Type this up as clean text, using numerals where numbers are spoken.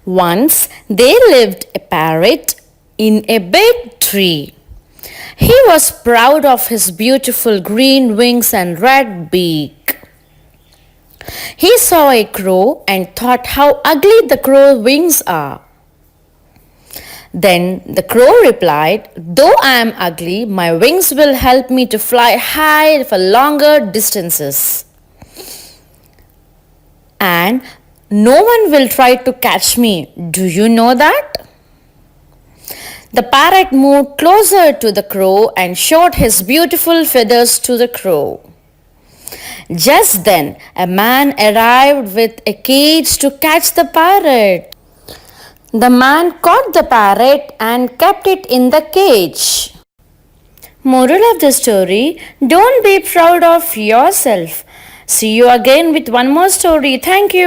Once there lived a parrot in a big tree. He was proud of his beautiful green wings and red beak. He saw a crow and thought how ugly the crow's wings are. Then the crow replied, "Though I am ugly, my wings will help me to fly high for longer distances. And no one will try to catch me. Do you know that?" The parrot moved closer to the crow and showed his beautiful feathers to the crow. Just then, a man arrived with a cage to catch the parrot. The man caught the parrot and kept it in the cage. Moral of the story: don't be proud of yourself. See you again with one more story. Thank you.